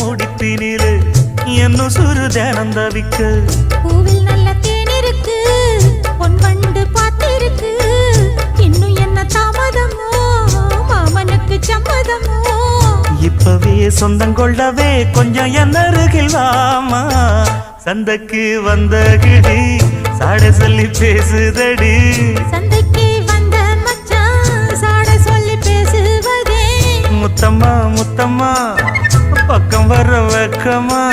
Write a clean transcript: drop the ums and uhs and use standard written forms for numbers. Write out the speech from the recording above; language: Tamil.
துடிப்பினிலே என்னும் சுரு தினம் தவிக்க பூவில் நல்ல தேன் இருக்கு பொன் வண்டு பார்த்திருக்கு இன்னும் என்ன தாமதமோ மாமனுக்கு சம்மதமோ இப்பவே சொந்தம் கொள்ளவே கொஞ்சம் என் அருகில் வாமா சந்தைக்கு வந்த கிடி சாட சொல்லி பேசுதடி சந்தைக்கு வந்த மச்சான் சாட சொல்லி பேசுவதே முத்தம்மா முத்தம்மா பக்கம் வர வெக்கமா